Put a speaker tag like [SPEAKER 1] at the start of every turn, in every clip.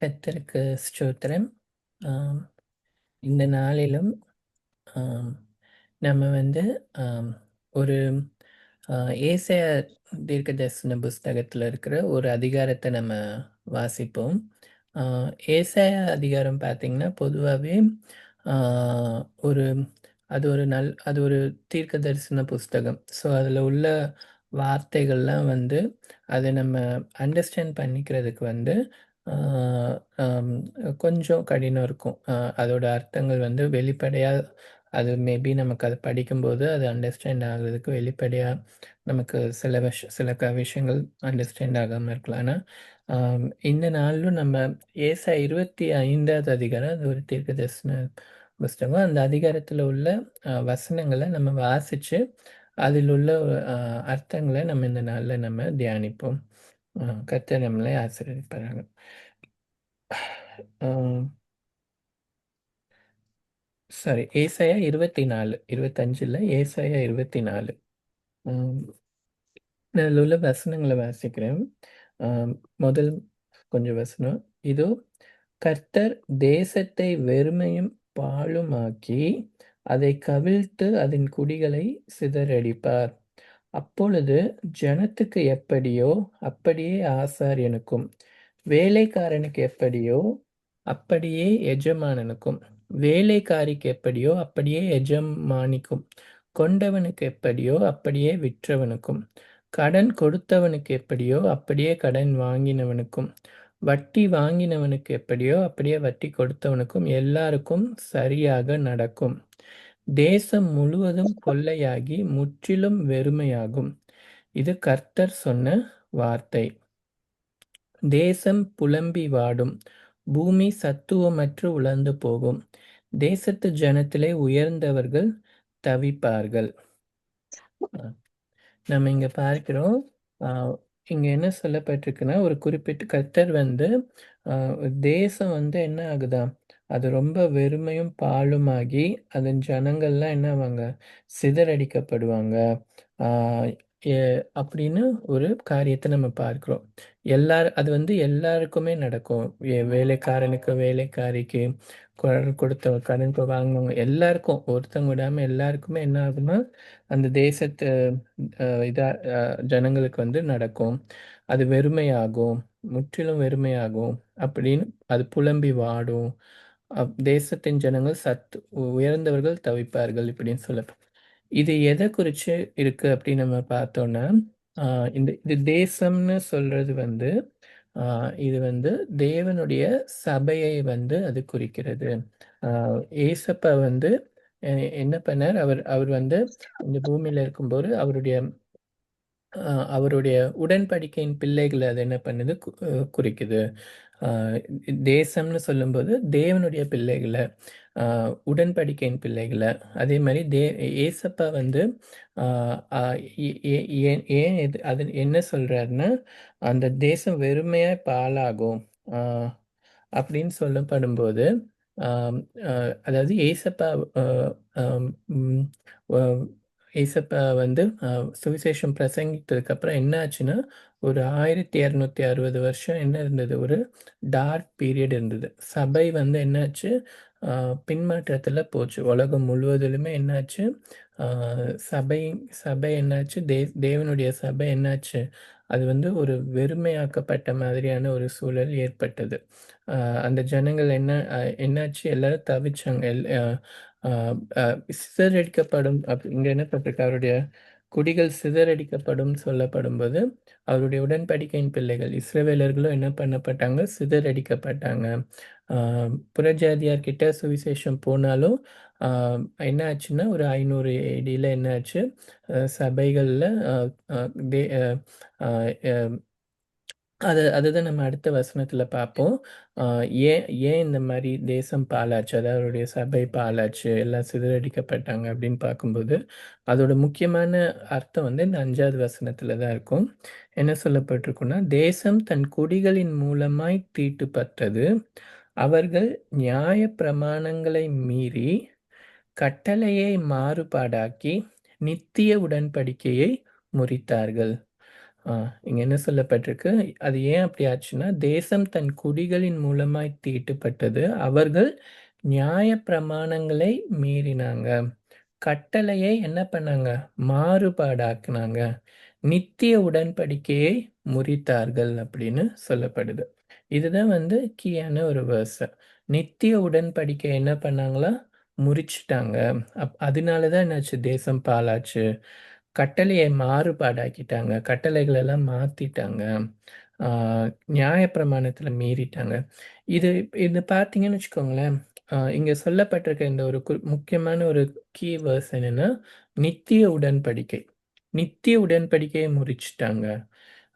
[SPEAKER 1] கர்த்தருக்கு ஸ்தோத்திரம். ஆம், இந்த நாளிலும் ஆம், நம்ம வந்து ஆம், ஒரு ஏசாயா தீர்க்கதரிசன புஸ்தகத்தில் இருக்கிற ஒரு அதிகாரத்தை நம்ம வாசிப்போம். ஆ, ஏசாயா அதிகாரம் பார்த்தீங்கன்னா பொதுவாகவே ஒரு அது ஒரு தீர்க்க தரிசன புஸ்தகம். ஸோ அதில் உள்ள வார்த்தைகள்லாம் வந்து அதை நம்ம அண்டர்ஸ்டாண்ட் பண்ணிக்கிறதுக்கு வந்து ஆ, ஆம், கொஞ்சம் கடினம் இருக்கும். அதோட அர்த்தங்கள் வந்து வெளிப்படையாக அது மேபி நமக்கு அதை படிக்கும்போது அது அண்டர்ஸ்டாண்ட் ஆகுறதுக்கு வெளிப்படையாக நமக்கு சில விஷயங்கள் அண்டர்ஸ்டாண்ட் ஆகாமல் இருக்கலாம். ஆனால் இந்த நாளிலும் நம்ம ஏசா 25வது அதிகாரம் அது ஒரு தீர்க்க தரிசன புஸ்தகம். அந்த அதிகாரத்தில் உள்ள வசனங்களை நம்ம வாசித்து அதில் உள்ள அர்த்தங்களை நம்ம இந்த நாளில் நம்ம தியானிப்போம். கர்த்தர் நம்மளை ஆசீர்வதிப்பாராக. சாரி, ஏசாயா 24, 25 இல்ல, ஏசாயா 24. நான் அதில் உள்ள வசனங்களை வாசிக்கிறேன். முதல் கொஞ்சம் வசனம். இதோ, கர்த்தர் தேசத்தை வெறுமையும் பாழுமாக்கி அதை கவிழ்த்து அதன் குடிகளை சிதறடிப்பார். அப்பொழுது ஜனத்துக்கு எப்படியோ அப்படியே ஆசாரியனுக்கும், வேலைக்காரனுக்கு எப்படியோ அப்படியே எஜமானனுக்கும், வேலைக்காரிக்கு எப்படியோ அப்படியே எஜமானிக்கும், கொண்டவனுக்கு எப்படியோ அப்படியே விற்றவனுக்கும், கடன் கொடுத்தவனுக்கு எப்படியோ அப்படியே கடன் வாங்கினவனுக்கும், வட்டி வாங்கினவனுக்கு எப்படியோ அப்படியே வட்டி கொடுத்தவனுக்கும் எல்லாருக்கும் சரியாக நடக்கும். தேசம் முழுவதும் கொள்ளையாகி முற்றிலும் வெறுமையாகும். இது கர்த்தர் சொன்ன வார்த்தை. தேசம் புலம்பி வாடும், பூமி சத்துவமற்று உலர்ந்து போகும். தேசத்து ஜனத்திலே உயர்ந்தவர்கள் தவிப்பார்கள். நம்ம இங்க பார்க்கிறோம். ஆ இங்க என்ன சொல்லப்பட்டிருக்குன்னா, ஒரு குறிப்பிட்ட கர்த்தர் வந்து தேசம் வந்து என்ன ஆகுதாம், அது ரொம்ப வெறுமையும் பாழுமாகி, அதன் ஜனங்கள்லாம் என்ன ஆவாங்க, சிதறடிக்கப்படுவாங்க. ஆ எ அப்படின்னு ஒரு காரியத்த நம்ம பார்க்கிறோம். அது வந்து எல்லாருக்குமே நடக்கும். வேலைக்காரனுக்கு, வேலைக்காரிக்கு, கடன் கொடுத்தவங்க, கடன் வாங்குனவங்க எல்லாருக்கும், ஒருத்தவங்க விடாம எல்லாருக்குமே என்ன ஆகும்னா, அந்த தேசத்து இதா ஜனங்களுக்கு வந்து நடக்கும். அது வெறுமையாகும், முற்றிலும் வெறுமையாகும் அப்படின்னு அது புலம்பி வாடும். தேசத்தின் ஜனங்கள் உயர்ந்தவர்கள் தவிப்பார்கள் இப்படின்னு இது எதை குறிச்சு இருக்கு அப்படின்னு நம்ம பார்த்தோம்னா, இது தேசம்னு சொல்றது வந்து இது வந்து தேவனுடைய சபையை வந்து அது குறிக்கிறது. ஆ ஏசப்பா வந்து என்ன பண்ணார், அவர் அவர் வந்து இந்த பூமியில இருக்கும்போது அவருடைய உடன்படிக்கையின் பிள்ளைகள அது என்ன பண்ணுது, குறிக்குது. அ தேசம்னு சொல்லும்போது தேவனுடைய பிள்ளைகள, அ உடன்படிக்கையின் பிள்ளைகள, அதே மாரி ஏசப்பா வந்து அ அ எ எ ஏன் ஏன் இது அது என்ன சொல்றாருன்னா, அந்த தேசம் வெறுமையா பாழாகும். அ அப்படின்னு சொல்லப்படும்போது, ஆம் அ அதாவது ஏசப்பா அ அம் ம் வ ஏசப்பா வந்து சுவிசேஷம் பிரசங்கித்ததுக்கப்புறம் என்ன ஆச்சுன்னா, ஒரு 1260 வருஷம் என்ன இருந்தது, ஒரு டார்க் பீரியட் இருந்தது. சபை வந்து என்னாச்சு, அ பின்மாற்றத்தில போச்சு. உலகம் முழுவதிலுமே என்னாச்சு, அ சபை சபை என்னாச்சு, தேவனுடைய சபை என்னாச்சு, அது வந்து ஒரு வெறுமையாக்கப்பட்ட மாதிரியான ஒரு சூழல் ஏற்பட்டது. அ அந்த ஜனங்கள் என்னாச்சு, எல்லாரும் தவிச்சாங்க. அ அ அ சிதறடிக்கப்படும் இங்க என்ன போட்டிருக்கு, அவருடைய குடிகள் சிதறடிக்கப்படும் சொல்லப்படும்போது, அவருடைய உடன்படிக்கையின் பிள்ளைகள் இஸ்ரவேலர்களும் என்ன பண்ணப்பட்டாங்க, சிதறடிக்கப்பட்டாங்க. ஆ புறஜாதியார் கிட்ட சுவிசேஷம் போனாலும், ஆ என்ன ஆச்சுன்னா, ஒரு 500 ஏடில என்ன ஆச்சு, சபைகள்ல அ அ தே அ அ எ அதுதான் நம்ம அடுத்த வசனத்துல பார்ப்போம். அ ஏன் ஏன் இந்த மாரி தேசம் பாழாச்சு, அதாவது அவருடைய சபை பாழாச்சு, எல்லாம் சிதறடிக்கப்பட்டாங்க அப்படின்னு பார்க்கும்போது, அதோட முக்கியமான அர்த்தம் வந்து இந்த 5வது வசனத்துல தான் இருக்கும். என்ன சொல்லப்பட்டிருக்குன்னா, "தேசம் தன் குடிகளின் மூலமாய் தீட்டுப்பட்டது. அவர்கள் நியாயப் பிரமாணங்களை மீறி, கட்டளையை மாறுபாடாக்கி, நித்திய உடன்படிக்கையை முறித்தார்கள்." ஆ இங்க என்ன சொல்லப்பட்டிருக்கு? அது ஏன் அப்படி ஆச்சுன்னா, தேசம் தன் குடிகளின் மூலமாய் தீட்டுப்பட்டது. அவர்கள் நியாயப்பிரமாணங்களை மீறினாங்க. கட்டளையை என்ன பண்ணாங்க? மாறுபாடாக்குனாங்க. நித்திய உடன்படிக்கையை முறித்தார்கள் அப்படின்னு சொல்லப்படுது. இதுதான் வந்து கீயான ஒரு வேர்ஸ். நித்திய உடன்படிக்கை என்ன பண்ணாங்களா? முறிச்சுட்டாங்க. அதனால தான் என்னாச்சு? தேசம் பாழாச்சு. கட்டளையை மாறுபாடாக்கிட்டாங்க. கட்டளைகள் எல்லாம் மாத்திட்டாங்க. ஆ நியாயப்பிரமாணத்தில மீறிட்டாங்க. இது இது பார்த்தீங்கன்னு வச்சுக்கோங்களேன், இங்க சொல்லப்பட்டிருக்க இந்த ஒரு முக்கியமான ஒரு கீ வேர்ஸ் என்னன்னா, நித்திய உடன்படிக்கை. நித்திய உடன்படிக்கையை முறிச்சுட்டாங்க.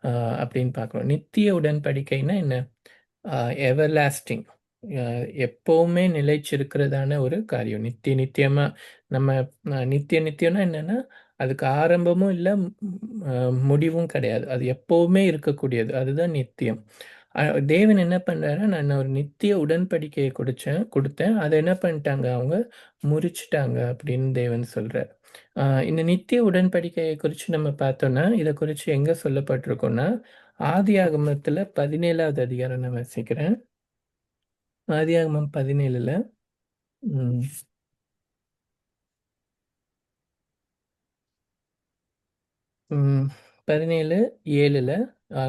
[SPEAKER 1] ஆ அப்படின்னு பார்க்குறோம். நித்திய உடன்படிக்கைன்னா என்ன? அ எவர்லாஸ்டிங். அ எப்பவுமே நிலைச்சிருக்கிறதான ஒரு காரியம். நித்திய நித்தியமா நம்ம நித்திய நித்தியம்னா என்னன்னா, அதுக்கு ஆரம்பமும் இல்ல, அ முடிவும் கிடையாது. அது எப்பவுமே இருக்கக்கூடியது. அதுதான் நித்தியம். அ தேவன் என்ன பண்றாருன்னா, நான் ஒரு நித்திய உடன்படிக்கைய குடுத்தேன். அத என்ன பண்ணிட்டாங்க அவங்க? முறிச்சுட்டாங்க அப்படின்னு தேவன் சொல்றார். இந்த நித்திய உடன்படிக்கைய குறிச்சு நம்ம பார்த்தோம்னா, இத குறிச்சு எங்க சொல்லப்பட்டிருக்கும்னா, ஆதியாகமத்தில 17வது அதிகாரம் நான் வாசிக்கிறேன். ஆதியாகமம் 17ல ம். ம். 17:7ல அ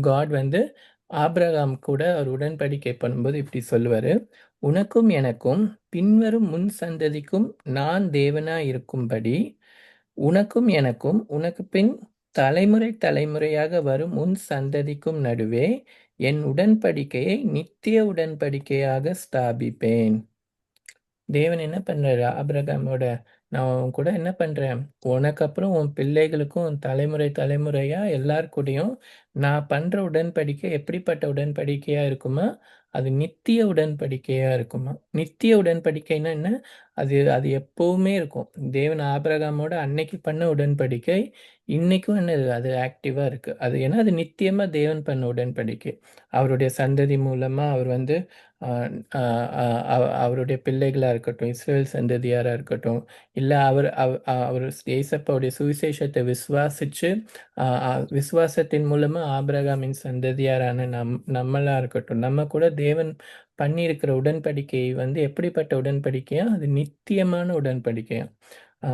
[SPEAKER 1] காட் வந்து ஆபிரகாம் கூட ஒரு உடன்படிக்கை பண்ணும்போது இப்படி சொல்லுவாரு. "உனக்கும் எனக்கும் பின்வரும் முன் சந்ததிக்கும் நான் தேவனாய் இருக்கும்படி, உனக்கும் எனக்கும் உனக்கு பின் தலைமுறை தலைமுறையாக வரும் உன் சந்ததிக்கும் நடுவே என் உடன்படிக்கையை நித்திய உடன்படிக்கையாக ஸ்தாபிப்பேன்." தேவன் என்ன பண்றாரு ஆபிரகாமோட, நான் உன் கூட என்ன பண்றேன், உனக்கு அப்புறம் உன் பிள்ளைகளுக்கும் உன் தலைமுறை தலைமுறையா எல்லார் கூடயும் நான் பண்ற உடன்படிக்கை எப்படிப்பட்ட உடன்படிக்கையா இருக்குமா? அது நித்திய உடன்படிக்கையா இருக்குமா? நித்திய உடன்படிக்கைன்னா என்ன? அது அது எப்பவுமே இருக்கும். தேவன் ஆபிரகாமோட அன்னைக்கு பண்ண உடன்படிக்கை, இன்னைக்கும் என்னது அது ஆக்டிவா இருக்கு. அது ஏன்னா அது நித்தியமா தேவன் பண்ண உடன்படிக்கை. அவருடைய சந்ததி மூலமா அவர் வந்து அ அ அ அவ அவருடைய பிள்ளைகளா இருக்கட்டும், இஸ்ரவேல் சந்ததியாரா இருக்கட்டும், இல்ல அவர் அவர் ஏசப்பாவுடைய சுவிசேஷத்த விசுவாசிச்சு, அ அ விசுவாசத்தின் மூலமா ஆபிரகாமின் சந்ததியாரான நம்மளா இருக்கட்டும், நம்ம கூட தேவன் பண்ணியிருக்கிற உடன்படிக்கை வந்து எப்படிப்பட்ட உடன்படிக்கையா? அது நித்தியமான உடன்படிக்கையாம். ஆ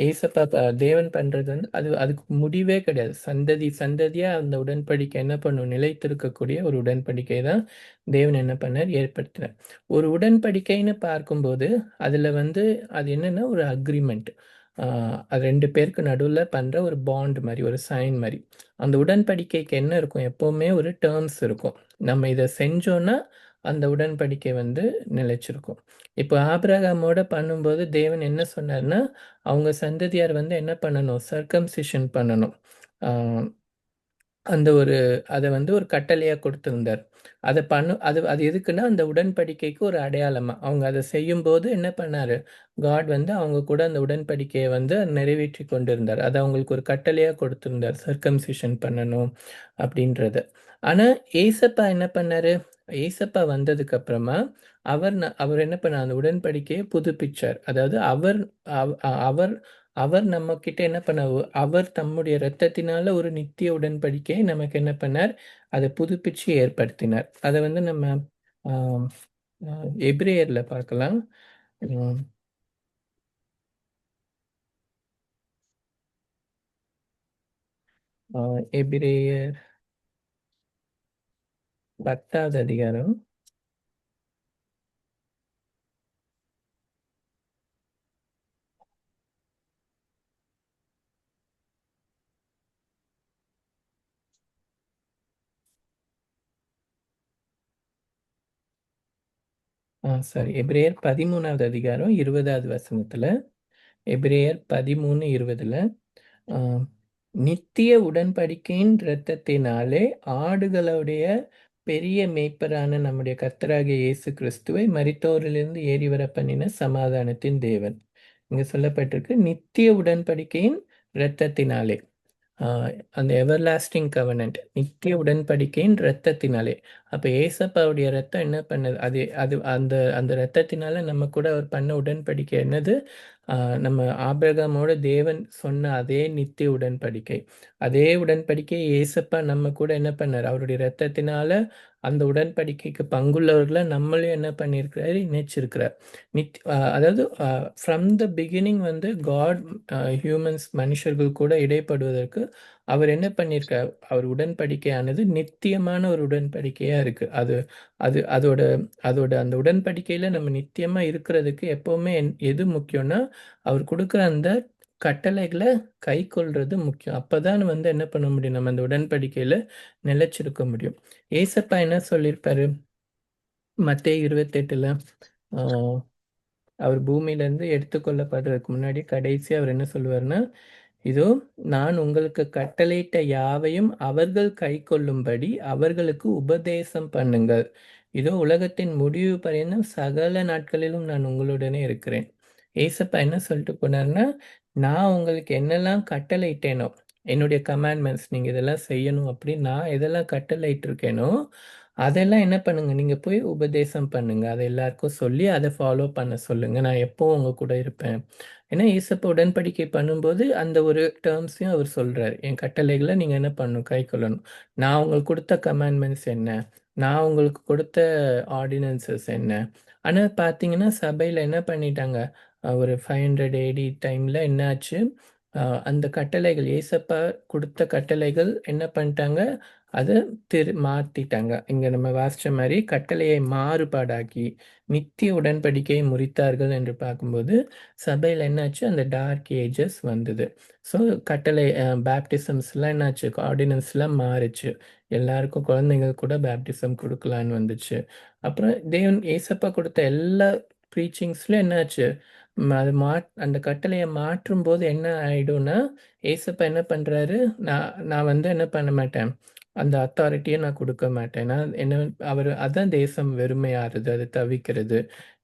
[SPEAKER 1] ஏசப்பா தேவன் பண்றது வந்து அதுக்கு முடிவே கிடையாது. சந்ததி சந்ததியா அந்த உடன்படிக்கை என்ன பண்ணும்? நிலைத்திருக்கக்கூடிய ஒரு உடன்படிக்கை தான் தேவன் என்ன பண்ணார்? ஏற்படுத்தினார். ஒரு உடன்படிக்கைன்னு பார்க்கும்போது, அதுல வந்து அது என்னன்னா ஒரு அக்ரீமெண்ட். ஆ அது 2 பேருக்கு நடுவுல பண்ற ஒரு பாண்ட் மாரி, ஒரு சைன் மாரி. அந்த உடன்படிக்கைக்கு என்ன இருக்கும்? எப்பவுமே ஒரு டெர்ம்ஸ் இருக்கும். நம்ம இத செஞ்சோம்னா, அந்த உடன்படிக்கை வந்து நிலைச்சிருக்கும். இப்போ ஆபிரகாமோட பண்ணும்போது தேவன் என்ன சொன்னார்ன்னா, அவங்க சந்ததியார் வந்து என்ன பண்ணணும்? சர்க்கம்சிஷன் பண்ணணும். ஆ அந்த ஒரு அத வந்து ஒரு கட்டளையா குடுத்திருந்தார். அத அது அது எதுக்குன்னா, அந்த உடன்படிக்கைக்கு ஒரு அடையாளமா. அவங்க அத செய்யும்போது என்ன பண்ணாரு? காட் வந்து அவங்க கூட அந்த உடன்படிக்கைய வந்து நிறைவேற்றிக் கொண்டிருந்தார். அத அவங்களுக்கு ஒரு கட்டளையா கொடுத்திருந்தார். சர்க்கம்சிஷன் பண்ணணும் அப்படின்றது. ஆனா, ஏசப்பா என்ன பண்ணாரு? ஏசப்பா வந்ததுக்கு அப்புறமா, அவர் என்ன பண்ணார்? அந்த உடன்படிக்கைய புதுப்பிச்சார். அதாவது அவர் அவ் அ அவர் அவர் நம்மகிட்ட என்ன பண்ணாரு? அவர் தம்முடைய இரத்தத்தினால ஒரு நித்திய உடன்படிக்கையை நமக்கு என்ன பண்ணார்? அத புதுப்பிச்சு ஏற்படுத்தினார். அத வந்து நம்ம ஆ அ எபிரேயர்ல பார்க்கலாம். ம் அ எபிரேயர் 10வது அதிகாரம். சாரி, எபிரேயர் 13வது அதிகாரம் 20வது வசனத்துல, எபிரேயர் 13:20ல ஆ நித்திய உடன்படிக்கையின் இரத்தத்தினாலே ஆடுகளுடைய பெரிய மேய்ப்பரான நம்முடைய கர்த்தராகிய இயேசு கிறிஸ்துவை மரித்தோரிலிருந்து ஏறி வர பண்ணின சமாதானத்தின் தேவன். இங்க சொல்லப்பட்டிருக்கு நித்திய உடன்படிக்கையின் இரத்தத்தினாலே. ஆ அந்த எவர்லாஸ்டிங் கவனன்ட் நித்திய உடன்படிக்கையின் இரத்தத்தினாலே. அப்ப ஏசப்பாவுடைய இரத்தம் என்ன பண்ணுது? அது அது அந்த அந்த இரத்தத்தினால நம்ம கூட அவர் பண்ண உடன்படிக்கை என்னது? நம்ம ஆபிரகாமோட தேவன் சொன்ன அதே நித்திய உடன்படிக்கை. அதே உடன்படிக்கை இயேசப்பா நம்ம கூட என்ன பண்ணாரு? அவருடைய இரத்தத்தினால அந்த உடன்படிக்கைக்கு பங்குள்ளவர்கள நம்மளையும் என்ன பண்ணியிருக்கிறாரு? இணைச்சிருக்கிறார். அதாவது ஃப்ரம் த பிகினிங் வந்து காட் ஹியூமன்ஸ் மனுஷர்கள் கூட இடைப்படுவதற்கு அவர் என்ன பண்ணியிருக்கார்? அவர் உடன்படிக்கையானது நித்தியமான ஒரு உடன்படிக்கையா இருக்கு. அது அது அதோட அதோட அந்த உடன்படிக்கையில நம்ம நித்தியமா இருக்கிறதுக்கு எப்பவுமே எது முக்கியம்னா, அவர் குடுக்குற அந்த கட்டளைகள கைக்கொள்றது முக்கியம். அப்பதான் வந்து என்ன பண்ண முடியும்? நம்ம அந்த உடன்படிக்கையில நிலைச்சிருக்க முடியும். ஏசப்பா என்ன சொல்லியிருப்பாரு? மத்தேயு 28ல ஆ அவர் பூமியிலேருந்து எடுத்துக்கொள்ளப்படுறதுக்கு முன்னாடி கடைசியா அவர் என்ன சொல்லுவாருன்னா, இதோ நான் உங்களுக்கு கட்டளையிட்ட யாவையும் அவர்கள் கைக்கொள்ளும்படி அவர்களுக்கு உபதேசம் பண்ணுங்கள். இதோ உலகத்தின் முடிவு பரியந்தம் சகல நாட்களிலும் நான் உங்களுடனே இருக்கிறேன். ஏசப்பா என்ன சொல்லிட்டு போனாருன்னா, நான் உங்களுக்கு என்னெல்லாம் கட்டளையிட்டேனோ, என்னுடைய கமாண்ட்மெண்ட்ஸ் நீங்க இதெல்லாம் செய்யணும் அப்படின்னு நான் எதெல்லாம் கட்டளையிட்டிருக்கேனோ, அதெல்லாம் என்ன பண்ணுங்க, நீங்க போய் உபதேசம் பண்ணுங்க. அத எல்லாருக்கும் சொல்லி அத ஃபாலோ பண்ண சொல்லுங்க. நான் எப்பவும் உங்க கூட இருப்பேன். ஏன்னா ஏசப்பா உடன்படிக்கை பண்ணும்போது அந்த ஒரு டெர்ம்ஸையும் அவர் சொல்றாரு. என் கட்டளைகள நீங்க என்ன பண்ணணும்? கைக்கொள்ளணும். நான் உங்களுக்கு குடுத்த கமாண்ட்மெண்ட்ஸ் என்ன? நான் உங்களுக்கு கொடுத்த ஆர்டினன்ஸஸ் என்ன? ஆனா பார்த்தீங்கன்னா, சபையில என்ன பண்ணிட்டாங்க, ஒரு 500 ஏடி டைம்ல என்ன ஆச்சு, அ அந்த கட்டளைகள் ஏசப்பா குடுத்த கட்டளைகள் என்ன பண்ணிட்டாங்க, அத மாத்திட்டாங்க. இங்க நம்ம வாசிச்ச மாரி கட்டளையை மாறுபாடாக்கி, நித்திய உடன்படிக்கையை முறித்தார்கள் என்று பார்க்கும்போது, சபையில என்னாச்சு, அந்த டார்க் ஏஜஸ் வந்தது. ஸோ கட்டளை பேப்டிசம்ஸ்லாம் என்னாச்சு, ஆர்டினன்ஸ்லாம் மாறுச்சு. எல்லாருக்கும் குழந்தைங்களுக்கு கூட பேப்டிசம் குடுக்கலான்னு வந்துச்சு. அப்புறம் தேவன் ஏசப்பா குடுத்த எல்லா ப்ரீச்சிங்ஸ்லயும் என்னாச்சு, அது அந்த கட்டளைய மாற்றும்போது என்ன ஆயிடும்னா, ஏசப்பா என்ன பண்றாரு, நான் வந்து என்ன பண்ண மாட்டேன், அந்த அத்தாரிட்டிய நான் குடுக்க மாட்டேன். நான் என்ன அவரு அதான் தேசம் வெறுமையாறது, அது தவிக்கிறது.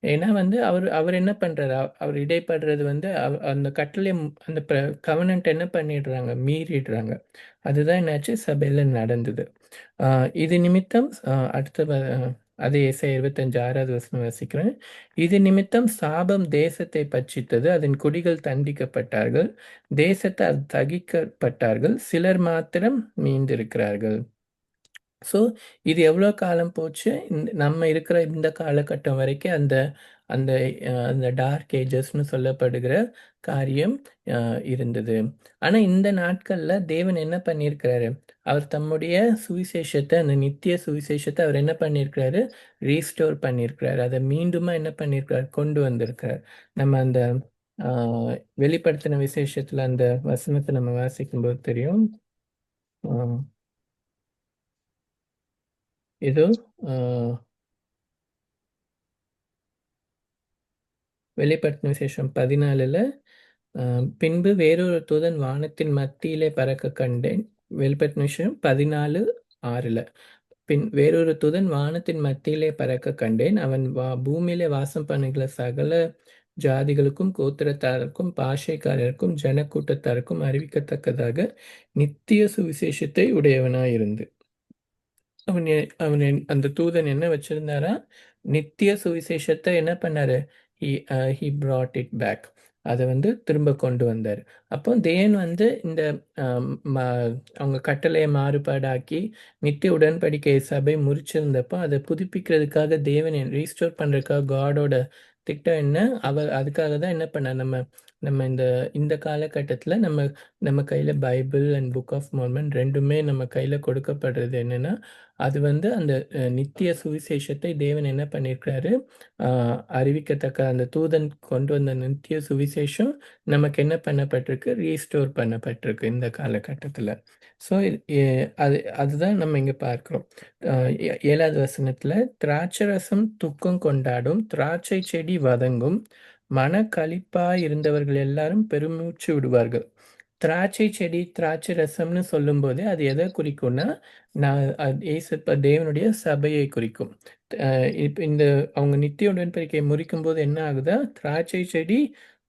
[SPEAKER 1] ஏன்னா வந்து அவர் என்ன பண்றாரு, அவர் இடைப்படுறது வந்து அந்த கட்டளை அந்த கவனன்ட் என்ன பண்ணிடுறாங்க, மீறிடுறாங்க. அதுதான் என்னாச்சு சபையில நடந்தது. ஆ இது நிமித்தம் அடுத்த அதே எசேயா 25 6வது வசனம் வாசிக்கிறேன். இது நிமித்தம் சாபம் தேசத்தை பட்சித்தது. அதன் குடிகள் தண்டிக்கப்பட்டார்கள். தேசத்தார் தகிக்கப்பட்டார்கள். சிலர் மாத்திரம் மீந்திருக்கிறார்கள். ஸோ, இது எவ்வளோ காலம் போச்சு? நம்ம இருக்கிற இந்த காலகட்டம் வரைக்கும் அந்த அந்த அந்த டார்க் ஏஜஸ்ன்னு சொல்லப்படுகிற காரியம் அ இருந்தது. ஆனா, இந்த நாட்கள்ல தேவன் என்ன பண்ணியிருக்கிறாரு? அவர் தம்முடைய சுவிசேஷத்த, அந்த நித்திய சுவிசேஷத்த அவர் என்ன பண்ணியிருக்கிறாரு? ரீஸ்டோர் பண்ணியிருக்கிறாரு. அத மீண்டுமா என்ன பண்ணியிருக்கிறார்? கொண்டு வந்திருக்கிறார். நம்ம அந்த ஆ வெளிப்படுத்தின விசேஷத்துல அந்த வசனத்த நம்ம வாசிக்கும்போது தெரியும். ஆ ஏதோ ஆ வெளிப்படுத்தின விசேஷம் 14ல பின்பு வேறொரு தூதன் வானத்தின் மத்தியிலே பறக்கக் கண்டேன். வெளிப்படுத்தின விசேஷம் 14:6ல. வேறொரு தூதன் வானத்தின் மத்தியிலே பறக்கக் கண்டேன். அவன் பூமியிலே வாசம் பண்ணுகிற சகல ஜாதிகளுக்கும், கோத்திரத்தாருக்கும், பாஷைக்காரருக்கும், ஜனக்கூட்டத்தாருக்கும் அறிவிக்கத்தக்கதாக நித்திய சுவிசேஷத்தை உடையவனாயிருந்து அவன் அந்த தூதன் என்ன வச்சிருந்தாரா? நித்திய சுவிசேஷத்த என்ன பண்ணாரு? He brought it back. அத வந்து திரும்ப கொண்டு வந்தாரு. அப்போ தேவன் வந்து இந்த அ ம அவங்க கட்டளைய மாறுபாடாக்கி, நித்திய உடன்படிக்கை சபை முறிச்சிருந்தப்போ, அத புதுப்பிக்கிறதுக்காக தேவன் ரீஸ்டோர் பண்றதுக்காக காடோட திட்டம் என்ன? அதுக்காக தான் என்ன பண்ணார்? நம்ம நம்ம இந்த இந்த காலகட்டத்தில நம்ம நம்ம கையில Bible and Book of Mormon 2மே நம்ம கையில கொடுக்கப்படுறது என்னன்னா, அது வந்து அந்த நித்திய சுவிசேஷத்தை தேவன் என்ன பண்ணியிருக்கிறாரு, அ அறிவிக்கத்தக்க அந்த தூதன் கொண்டு வந்த நித்திய சுவிசேஷம் நமக்கு என்ன பண்ணப்பட்டிருக்கு? ரீஸ்டோர் பண்ணப்பட்டிருக்கு இந்த காலகட்டத்தில. ஸோ அதுதான் நம்ம இங்க பார்க்கிறோம். அ 7வது வசனத்தில, "திராட்சரசம் துக்கம் கொண்டாடும், திராட்சை செடி வதங்கும், மனக்களிப்பாயிருந்தவர்கள் எல்லாரும் பெருமூச்சு விடுவார்கள்." திராட்சை செடி, திராட்சை ரசம்னு சொல்லும்போதே, அது எத குறிக்கும்னா, நான் ஏசப்பா தேவனுடைய சபையை குறிக்கும். அ இப்ப இந்த அவங்க நித்திய உடன்படிக்கையை முறிக்கும்போது என்ன ஆகுதா, திராட்சை செடி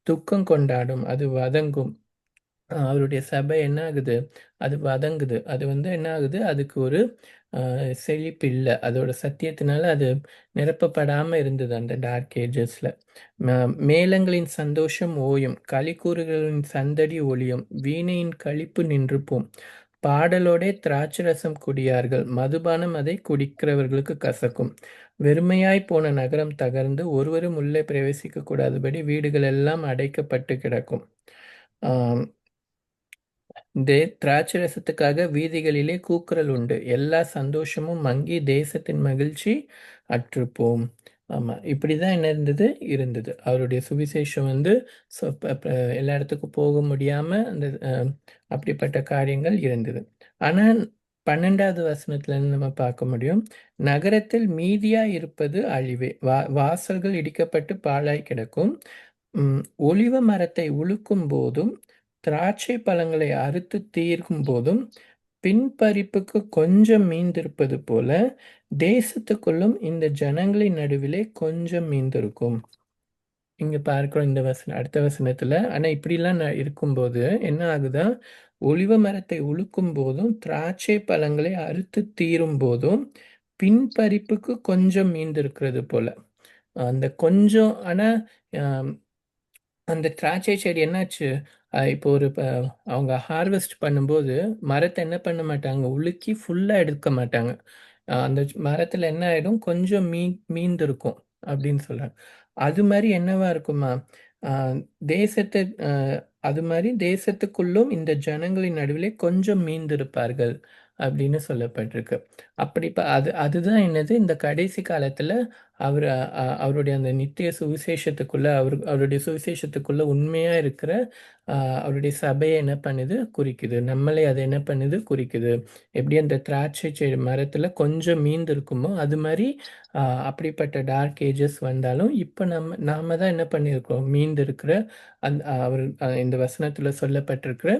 [SPEAKER 1] துக்கம் கொண்டாடும். அது வதங்கும். அவருடைய சபை என்ன ஆகுது? அது வதங்குது. அது வந்து என்ன ஆகுது? அதுக்கு ஒரு செழிப்பு இல்ல. அதோட சத்தியத்தினால அது நிரப்பப்படாம இருந்தது அந்த டார்க் ஏஜஸ்ல. ம மேளங்களின் சந்தோஷம் ஓயும், களிக்கூறுகளின் சந்தடி ஒழியும், வீணையின் களிப்பு நின்று போம். பாடலோடே திராட்சரசம் குடியார்கள், மதுபானம் அதை குடிக்கிறவர்களுக்கு கசக்கும். வெறுமையாய் போன நகரம் தகர்ந்து, ஒருவரும் உள்ளே பிரவேசிக்கக் கூடாதபடி வீடுகள் எல்லாம் அடைக்கப்பட்டு கிடக்கும். ஆம். திராட்சரசத்துக்காக வீதிகளிலே கூக்குரல் உண்டு. எல்லா சந்தோஷமும் மங்கி தேசத்தின் மகிழ்ச்சி அற்றுப்போம். ஆமா. இப்படிதான் என்ன இருந்தது. அவருடைய சுவிசேஷம் வந்து எல்லா இடத்துக்கும் போக முடியாம அந்த அப்படிப்பட்ட காரியங்கள் இருந்தது. ஆனா 12வது வசனத்துல இருந்து நம்ம பார்க்க முடியும். நகரத்தில் மீதியா இருப்பது அழிவே. வாசல்கள் இடிக்கப்பட்டு பாழாய் கிடக்கும். ஒலிவ மரத்தை உலுக்கும் போதும், திராட்சை பழங்களை அறுத்து தீர்க்கும் போதும், பின்பறிப்புக்கு கொஞ்சம் மீந்திருப்பது போல, தேசத்துக்குள்ளும் இந்த ஜனங்களின் நடுவிலே கொஞ்சம் மீந்திருக்கும். இங்க பார்க்கிறோம் இந்த அடுத்த வசனத்துல. ஆனா இப்படிலாம் இருக்கும்போது என்ன ஆகுதா? ஒலிவ மரத்தை உலுக்கும் போதும், திராட்சை பழங்களை அறுத்து தீரும் போதும், பின்பறிப்புக்கு கொஞ்சம் மீந்திருக்கிறது போல. அந்த கொஞ்சம் ஆனா அ அந்த திராட்சை செடி என்னாச்சு? இப்போ அவங்க ஹார்வெஸ்ட் பண்ணும்போது, மரத்த என்ன பண்ண மாட்டாங்க, உலுக்கி ஃபுல்லா எடுக்க மாட்டாங்க. அந்த மரத்துல என்ன ஆயிடும், கொஞ்சம் மீந்திருக்கும் அப்படின்னு சொல்றாங்க. அது மாரி என்னவா இருக்குமா? அ தேசத்த அ அது மாரி தேசத்துக்குள்ளும் இந்த ஜனங்களின் நடுவிலே கொஞ்சம் மீந்திருப்பார்கள் அப்படின்னு சொல்லப்பட்டிருக்கு. அப்படி அதுதான் என்னது, இந்த கடைசி காலத்துல அவரு அவருடைய அந்த நித்திய சுவிசேஷத்துக்குள்ள அவருடைய சுவிசேஷத்துக்குள்ள உண்மையா இருக்கிற அ அவருடைய சபைய என்ன பண்ணுது? குறிக்குது. நம்மளை அது என்ன பண்ணுது? குறிக்குது. எப்படி அந்த திராட்சை செடி மரத்துல கொஞ்சம் மீந்திருக்குமோ, அது மாரி அ அப்படிப்பட்ட டார்க் ஏஜஸ் வந்தாலும், இப்ப நாம தான் என்ன பண்ணியிருக்கோம்? மீந்திருக்கிற அவர் இந்த வசனத்துல சொல்லப்பட்டிருக்கிற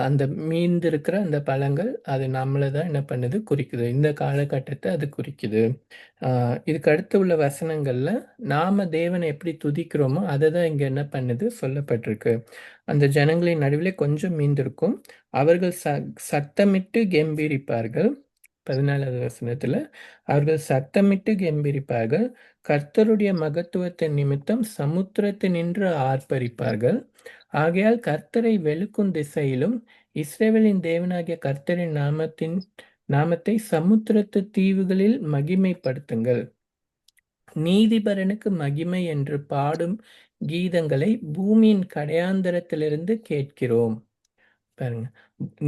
[SPEAKER 1] அந்த மீந்திருக்கிற அந்த பழங்கள், அது நம்மள தான் என்ன பண்ணுது? குறிக்குது. இந்த காலகட்டத்த அது குறிக்குது. ஆ இதுக்கு அடுத்து உள்ள வசனங்கள்ல, நாம தேவனை எப்படி துதிக்கிறோமோ, அததான் இங்க என்ன பண்ணுது? சொல்லப்பட்டிருக்கு. அந்த ஜனங்களின் நடுவிலே கொஞ்சம் மீந்திருக்கும். அவர்கள் சத்தமிட்டு கெம்பீரிப்பார்கள். 14வது வசனத்துல, அவர்கள் சத்தமிட்டு கெம்பீரிப்பார்கள். கர்த்தருடைய மகத்துவத்தின் நிமித்தம் சமுத்திரத்தினின்று ஆர்ப்பரிப்பார்கள். ஆகையால் கர்த்தரை வெளுக்கும் திசையிலும், இஸ்ரவேலின் தேவனாகிய கர்த்தரின் நாமத்தை சமுத்திரத்து தீவுகளில் மகிமைப்படுத்துங்கள். நீதிபரனுக்கு மகிமை என்று பாடும் கீதங்களை பூமியின் கடையாந்தரத்திலிருந்து கேட்கிறோம். பாருங்க.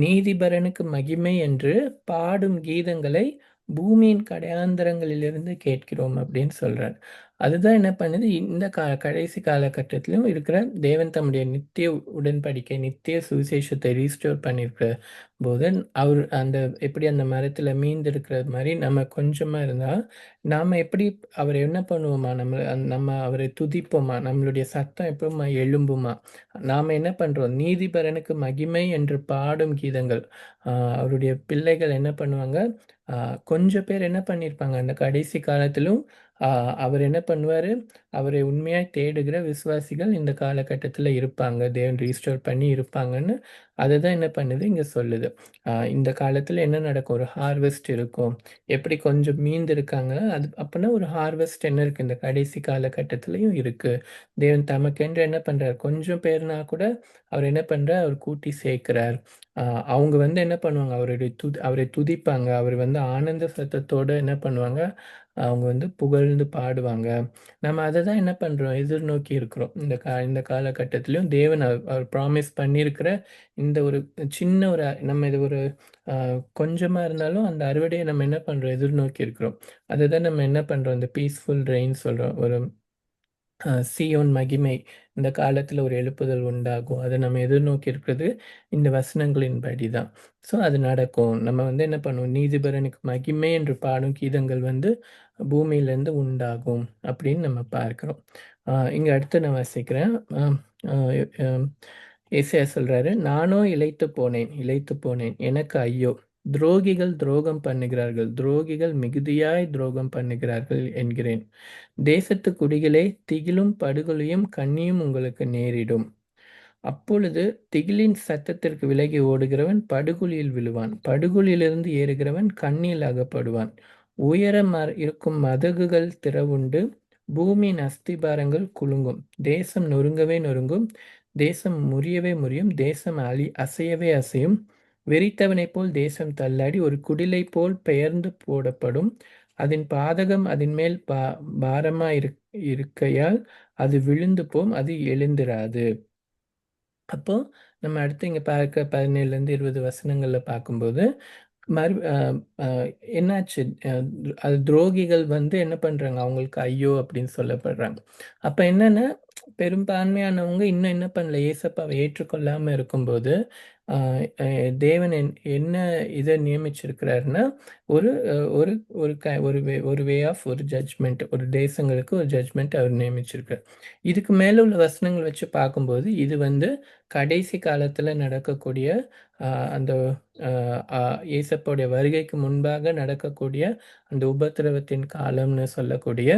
[SPEAKER 1] நீதிபரனுக்கு மகிமை என்று பாடும் கீதங்களை பூமியின் கடையாந்தரங்களிலிருந்து கேட்கிறோம் அப்படின்னு சொல்றார். அதுதான் என்ன பண்ணுது, இந்த கடைசி காலகட்டத்திலும் இருக்கிற தேவன் தம்முடைய நித்திய உடன்படிக்கை, நித்திய சுவிசேஷத்தை ரீஸ்டோர் பண்ணியிருக்கிற போது, அவர் எப்படி அந்த மரத்துல மீந்திருக்கிற மாரி நம்ம கொஞ்சமா இருந்தா, நாம எப்படி அவர என்ன பண்ணுவோமா? நம்ம அவரை துதிப்போமா? நம்மளுடைய சத்தம் எப்பவுமா எழும்புமா? நாம என்ன பண்றோம்? நீதிபரனுக்கு மகிமை என்று பாடும் கீதங்கள். அ அவருடைய பிள்ளைகள் என்ன பண்ணுவாங்க? அ கொஞ்சம் பேர் என்ன பண்ணியிருப்பாங்க, அந்த கடைசி காலத்திலும் அ அவர் என்ன பண்ணுவாரு? அவரை உண்மையாய் தேடுகிற விசுவாசிகள் இந்த காலகட்டத்தில இருப்பாங்க. தேவன் ரீஸ்டோர் பண்ணி இருப்பாங்கன்னு, அததான் என்ன பண்ணுது? இங்க சொல்லுது. இந்த காலத்தில என்ன நடக்கும்? ஒரு ஹார்வெஸ்ட் இருக்கும். எப்படி கொஞ்சம் மீந்திருக்காங்க. அப்பன்னா ஒரு ஹார்வெஸ்ட் என்ன இருக்கு? இந்த கடைசி காலகட்டத்திலயும் இருக்கு. தேவன் தமக்கென்று என்ன பண்றார்? கொஞ்சம் பேர்னா கூட அவர் என்ன பண்றார்? அவர் கூட்டி சேர்க்கிறார். அ அவங்க வந்து என்ன பண்ணுவாங்க? அவரை துதிப்பாங்க. அவர் வந்து ஆனந்த சத்தத்தோட என்ன பண்ணுவாங்க? அவங்க வந்து புகழ்ந்து பாடுவாங்க. நம்ம அத தான் என்ன பண்றோம்? எதிர்நோக்கி இருக்கிறோம். இந்த காலகட்டத்திலயும் தேவன் அவர் ப்ராமிஸ் பண்ணியிருக்கிற இந்த ஒரு சின்ன நம்ம இது ஒரு அ கொஞ்சமா இருந்தாலும் அந்த அறுவடைய நம்ம என்ன பண்றோம்? எதிர்நோக்கி இருக்கிறோம். அததான் நம்ம என்ன பண்றோம்? இந்த பீஸ்ஃபுல் ரெயின் சொல்றோம். ஒரு சீயோன் மகிமை இந்த காலத்துல ஒரு எழுப்புதல் உண்டாகும். அத நம்ம எதிர்நோக்கி இருக்கிறது இந்த வசனங்களின்படி தான். ஸோ அது நடக்கும். நம்ம வந்து என்ன பண்ணுவோம்? நீதிபரனுக்கு மகிமை என்று பாடும் கீதங்கள் வந்து பூமியிலிருந்து உண்டாகும் அப்படின்னு நம்ம பார்க்கிறோம். இங்க அடுத்து நான் வாசிக்கிறேன். அம் அ அம் ஏசாயா சொல்றாரு, "நானோ இளைத்துப் போனேன், இளைத்துப் போனேன். எனக்கு ஐயோ! துரோகிகள் துரோகம் பண்ணுகிறார்கள். துரோகிகள் மிகுதியாய் துரோகம் பண்ணுகிறார்கள் என்கிறேன். தேசத்து குடிகளே, திகிலும் படுகொலையும் கண்ணியும் உங்களுக்கு நேரிடும்." அப்பொழுது திகிலின் சத்தத்திற்கு விலகி ஓடுகிறவன் படுகுழியில் விழுவான். படுகுழியிலிருந்து ஏறுகிறவன் கண்ணியில் அகப்படுவான். உயர இருக்கும் மதகுகள் திறவுண்டு பூமியின் அஸ்திபாரங்கள் குலுங்கும். தேசம் நொறுங்கவே நொறுங்கும். தேசம் முறியவே முறியும். தேசம் அசையவே அசையும். வெறித்தவனைப் போல் தேசம் தள்ளாடி ஒரு குடிலை போல் பெயர்ந்து போடப்படும். அதன் பாதகம் அதன் மேல் இருக்கையால் அது விழுந்து போம், அது எழுந்திராது. அப்போ நம்ம அடுத்து இங்க பார்க்க 17லேருந்து 20 வசனங்கள்ல பார்க்கும்போது, மறு அ அ என்னாச்சு? அது துரோகிகள் வந்து என்ன பண்றாங்க? அவங்களுக்கு ஐயோ! அப்படின்னு சொல்லப்படுறாங்க. அப்ப என்னன்னா, பெரும்பான்மையானவங்க இன்னும் என்ன பண்ணல? ஏசப்பாவ ஏற்றுக்கொள்ளாம இருக்கும்போது, அ அ தேவன் என்ன இத நியமிச்சிருக்கிறாருன்னா, ஒரு அ ஒரு ஒரு ஒரு வே ஆஃப் ஒரு ஜட்ஜ்மென்ட், ஒரு தேசங்களுக்கு ஒரு ஜட்ஜ்மென்ட் அவர் நியமிச்சிருக்கார். இதுக்கு மேல உள்ள வசனங்கள் வச்சு பார்க்கும்போது, இது வந்து கடைசி காலத்துல நடக்கக்கூடிய அ அந்த அ அ இயேசப்பாவுடைய வருகைக்கு முன்பாக நடக்கக்கூடிய அந்த உபத்திரவத்தின் காலம்னு சொல்லக்கூடிய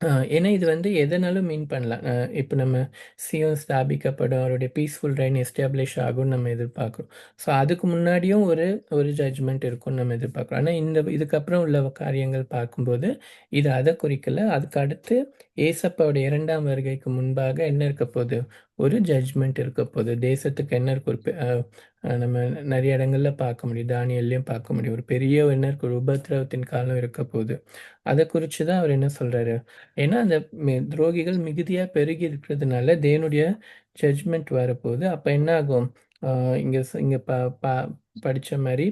[SPEAKER 1] அ ஏன்னா இது வந்து எதனாலும் மீன் பண்ணலாம். இப்ப நம்ம சியோன் ஸ்தாபிக்கப்படும், அவருடைய பீஸ்ஃபுல் ரெய்ன் எஸ்டாப்ளிஷ் ஆகும்னு நம்ம எதிர்பார்க்கிறோம். ஸோ அதுக்கு முன்னாடியும் ஒரு ஒரு ஜட்ஜ்மெண்ட் இருக்கும்னு நம்ம எதிர்பார்க்கிறோம். ஆனா இதுக்கப்புறம் உள்ள காரியங்கள் பார்க்கும்போது, இது அத குறிக்கல. அதுக்கு அடுத்து ஏசப்பாவுடைய 2ஆம் வருகைக்கு முன்பாக என்ன இருக்க போது? ஒரு ஜட்ஜ்மெண்ட் இருக்க போது. தேசத்துக்கு என்ன இருக்கு? ஒரு நம்ம நெறைய இடங்கள்ல பார்க்க முடியும். தானியேல்லயும் பார்க்க முடியும். ஒரு பெரிய என்ன இருக்கு? ஒரு உபத்திரவத்தின் காலம் இருக்க போது. அத குறிச்சு தான் அவர் என்ன சொல்றாரு? ஏன்னா, அந்த துரோகிகள் மிகுதியா பெருகி இருக்கிறதுனால தேவனுடைய ஜட்ஜ்மெண்ட் வரப்போகுது. அப்ப என்ன ஆகும்? ஆ இங்க ப ப படிச்ச மாரி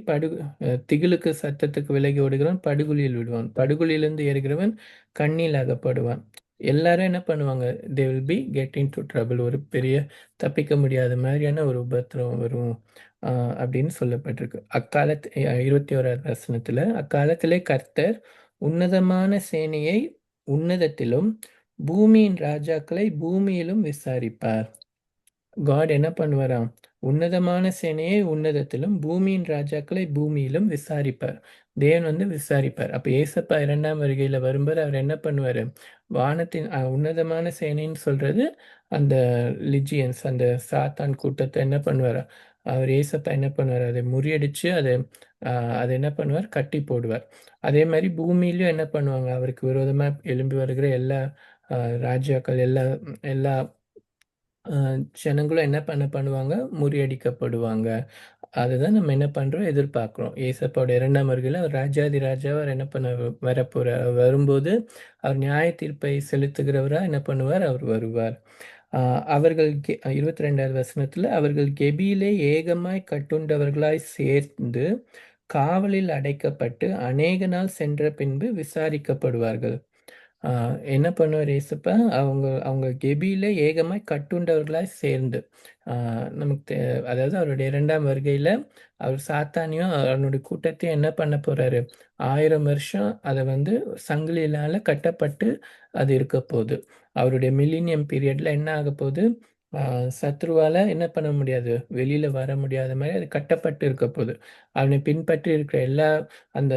[SPEAKER 1] திகிலுக்கு சத்தத்துக்கு விலகி ஓடுகிறவன் படுகுழியில் விழுவான். படுகுழியிலிருந்து ஏறுகிறவன் கண்ணியில் அகப்படுவான். எல்லாரும் என்ன பண்ணுவாங்க? They will be get into trouble. ஒரு பெரிய தப்பிக்க முடியாத மாரியான ஒரு உபத்திரவம் வரும். ஆ அப்படின்னு சொல்லப்பட்டிருக்கு. 21வது வசனத்துல, அக்காலத்திலே கர்த்தர் உன்னதமான சேனையை உன்னதத்திலும், பூமியின் ராஜாக்களை பூமியிலும் விசாரிப்பார். காட் என்ன பண்ணுவாராம்? உன்னதமான சேனையை உன்னதத்திலும், பூமியின் ராஜாக்களை பூமியிலும் விசாரிப்பார். தேவன் வந்து விசாரிப்பார். அப்ப ஏசப்பா 2ஆம் வருகையில வரும்போது அவர் என்ன பண்ணுவாரு? வானத்தின் உன்னதமான சேனைன்னு சொல்றது, அந்த லிஜியன்ஸ், அந்த சாத்தான் கூட்டத்த என்ன பண்ணுவாரு? அவர் ஏசப்பா என்ன பண்ணுவாரு? அதை முறியடிச்சு அ அத என்ன பண்ணுவார்? கட்டி போடுவார். அதே மாரி பூமியிலயும் என்ன பண்ணுவாங்க? அவருக்கு விரோதமா எழும்பி வருகிற எல்லா அ ராஜாக்கள், எல்லா அ ஜனங்களும் என்ன பண்ணுவாங்க? முறியடிக்கப்படுவாங்க. அதுதான் நம்ம என்ன பண்றோம்? எதிர்பார்க்கிறோம். ஏசப்பாவோட 2ஆம் வருகையில அவர் ராஜாதி ராஜாவா அவர் என்ன பண்ண வரப்போறார். வரும்போது அவர் நியாய தீர்ப்பை செலுத்துகிறவரா என்ன பண்ணுவார்? அவர் வருவார். அ அவர்கள் 22வது வசனத்துல, அவர்கள் கெபியிலே ஏகமாய் கட்டுண்டவர்களாய் சேர்ந்து, காவலில் அடைக்கப்பட்டு அநேக நாள் சென்ற பின்பு விசாரிக்கப்படுவார்கள். ஆ என்ன பண்ணுவார் இயேசப்பா? அவங்க அவங்க கெபியில ஏகமாய் கட்டுண்டவர்களாய் சேர்ந்து, ஆ நமக்கு அதாவது அவருடைய 2ஆம் வருகையில, அவர் சாத்தானையும் அவனுடைய கூட்டத்தையும் என்ன பண்ண போறாரு? 1000 வருஷம் அத வந்து சங்கிலியினால கட்டப்பட்டு அது இருக்கப்போது. அவருடைய மில்லினியம் பீரியட்ல என்ன ஆகப்போது? ஆ சத்ருவால என்ன பண்ண முடியாது? வெளியில வர முடியாத மாரி அது கட்டப்பட்டு இருக்கப்போது. அவனை பின்பற்றி இருக்கிற எல்லா அந்த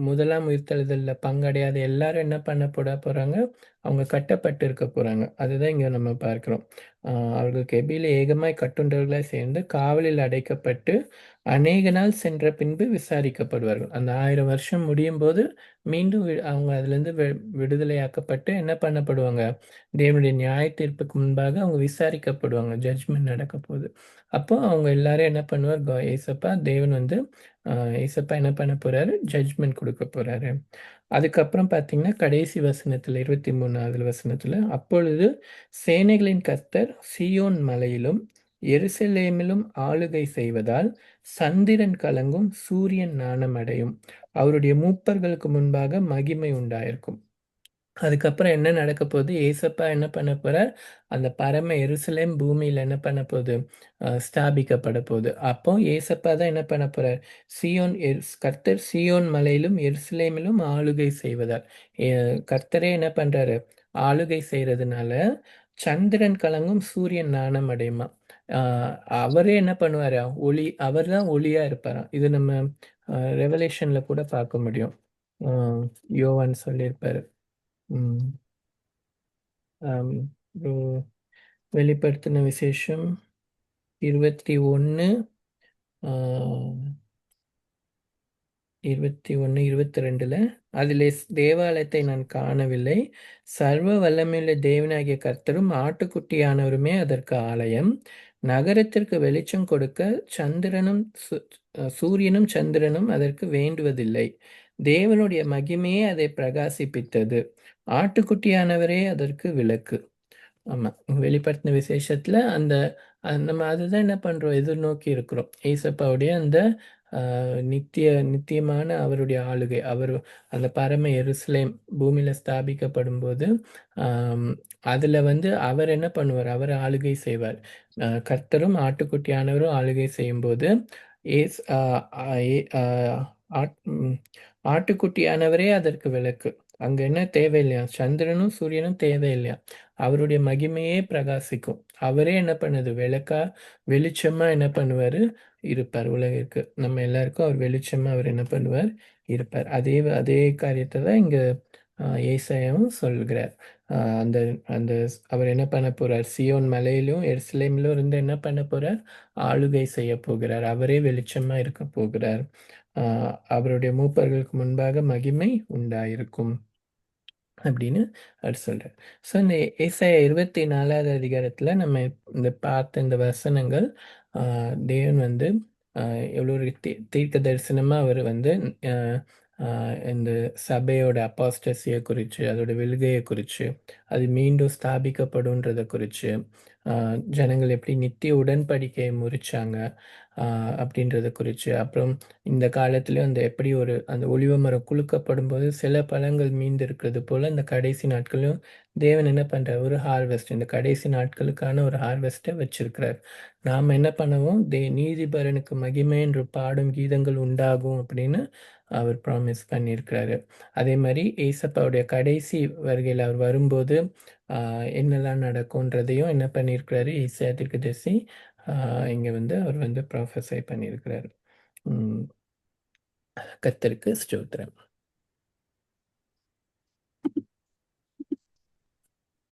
[SPEAKER 1] 1ஆம் உயிர்த்தெழுதல்ல பங்கடையாத எல்லாரும் என்ன பண்ணப்பட போறாங்க? அவங்க கட்டப்பட்டு இருக்க போறாங்க. அதுதான் இங்க நம்ம பார்க்கிறோம். அ அவர்கள் கெபியில ஏகமாய் கட்டுண்டவர்களாய் சேர்ந்து காவலில் அடைக்கப்பட்டு அநேக நாள் சென்ற பின்பு விசாரிக்கப்படுவார்கள். அந்த 1000 வருஷம் முடியும்போது மீண்டும் அவங்க அதிலிருந்து விடுதலையாக்கப்பட்டு என்ன பண்ணப்படுவாங்க? தேவனுடைய நியாய தீர்ப்புக்கு முன்பாக அவங்க விசாரிக்கப்படுவாங்க. ஜட்ஜ்மென்ட் நடக்கப்போது. அப்போ அவங்க எல்லாரும் என்ன பண்ணுவார்? ஏசப்பா தேவன் வந்து அ ஏசப்பா என்ன பண்ண போறாரு? ஜட்ஜ்மென்ட் குடுக்க போறாரு. அதுக்கப்புறம் பார்த்தீங்கன்னா, கடைசி வசனத்துல 23வது வசனத்துல, அப்பொழுது சேனைகளின் கர்த்தர் சீயோன் மலையிலும், எருசலேமிலும் ஆளுகை செய்வதால், சந்திரன் கலங்கும், சூரியன் நாணமடையும். அவருடைய மூப்பர்களுக்கு முன்பாக மகிமை உண்டாயிருக்கும். அதுக்கப்புறம் என்ன நடக்க போகுது? ஏசப்பா என்ன பண்ண போறார்? அந்த பரம எருசலேம் பூமியில என்ன பண்ண போது? ஸ்தாபிக்கப்பட போது. அப்போ ஏசப்பா தான் என்ன பண்ண போறார்? கர்த்தர் சீயோன் மலையிலும், எருசலேமிலும் ஆளுகை செய்வதால். எ கர்த்தரே என்ன பண்றாரு? ஆளுகை செய்றதுனால, சந்திரன் கலங்கும், சூரியன் நாணம் அடையுமாம். ஆ அவரே என்ன பண்ணுவாரா? அவர் தான் ஒளியா இருப்பாராம். இது நம்ம ரெவலேஷன்ல கூட பார்க்க முடியும். அ யோவான் சொல்லியிருப்பாரு. ம். ஆம். ம். வெளிப்படுத்தின விசேஷம் 21 21 22ல அதிலே தேவாலயத்தை நான் காணவில்லை. சர்வ வல்லமையுள்ள தேவனாகிய கர்த்தரும் ஆட்டுக்குட்டியானவருமே அதற்கு ஆலயம். நகரத்திற்கு வெளிச்சம் கொடுக்க சூரியனும் சந்திரனும் அதற்கு வேண்டுவதில்லை. தேவனுடைய மகிமையே அதை பிரகாசிப்பித்தது. ஆட்டுக்குட்டியானவரே அதற்கு விளக்கு. ஆமா. வெளிப்படுத்தின விசேஷத்துல அந்த நம்ம அதுதான் என்ன பண்றோம்? எதிர்நோக்கி இருக்கிறோம். ஏசப்பாவுடைய அந்த நித்தியமான அவருடைய ஆளுகை. அவர் அந்த பரம எருசலேம் பூமியில ஸ்தாபிக்கப்படும்போது, ஆம், அதுல வந்து அவர் என்ன பண்ணுவார்? அவர் ஆளுகை செய்வார். கர்த்தரும் ஆட்டுக்குட்டியானவரும் ஆளுகை செய்யும்போது, ஏஸ் அ அ எ அ ஆட் ம் ஆட்டுக்குட்டியானவரே அதற்கு விளக்கு. அங்க என்ன தேவையில்லையா? சந்திரனும், சூரியனும் தேவையில்லையா? அவருடைய மகிமையே பிரகாசிக்கும். அவரே என்ன பண்ணுது? வெளிச்சமா என்ன பண்ணுவாரு? இருப்பார் உலகிற்கு. நம்ம எல்லாருக்கும் அவர் வெளிச்சமா அவர் என்ன பண்ணுவார்? இருப்பார். அதே அதே காரியத்த தான் இங்க ஏசாயாவும் சொல்கிறார். அந்த அந்த அவர் என்ன பண்ண போறார்? சியோன் மலையிலும், எருசலேமிலும் இருந்து என்ன பண்ண போறார்? ஆளுகை செய்ய போகிறார். அவரே வெளிச்சமா இருக்க போகிறார். அ அவருடைய மூப்பர்களுக்கு முன்பாக மகிமை உண்டாயிருக்கும். அப்படின்னு அவர் சொல்றார். ஸோ இந்த ஏசாயா 24வது அதிகாரத்துல நம்ம இந்த பார்த்த இந்த வசனங்கள் ஆ தேவன் வந்து ஆ எவ்வளோ ஒரு தீர்க்க தரிசனமா அவர் வந்து அ ஆ இந்த சபையோட அப்பாஸ்டசிய குறிச்சு, அதோட விழுகைய குறிச்சு, அது மீண்டும் ஸ்தாபிக்கப்படும்ன்றத குறிச்சு, ஆ ஜனங்கள் எப்படி நித்திய உடன்படிக்கையை முறிச்சாங்க, ஆ அப்படின்றத குறிச்சு, அப்புறம் இந்த காலத்திலயும் அந்த எப்படி அந்த ஒலிவ மரம் குலுக்கப்படும்போது சில பழங்கள் மீந்திருக்கிறது போல இந்த கடைசி நாட்களிலும் தேவன் என்ன பண்றார்? ஒரு ஹார்வெஸ்ட் இந்த கடைசி நாட்களுக்கான ஒரு ஹார்வெஸ்ட்டை வச்சிருக்கிறார். நாம் என்ன பண்ணுவோம்? நீதிபரனுக்கு மகிமை என்று பாடும் கீதங்கள் உண்டாகும் அப்படின்னு அவர் ப்ராமிஸ் பண்ணியிருக்கிறாரு. அதே மாதிரி ஏசப்பாவுடைய கடைசி வருகையில் அவர் வரும்போது என்னெல்லாம் நடக்கும்ன்றதையும் என்ன பண்ணியிருக்கிறாரு? ஏசாயா தீர்க்கதரிசி இங்க வந்து அவர் வந்து ப்ராஃபஸை பண்ணியிருக்கிறாரு. கர்த்தருக்கு ஸ்தோத்திரம்.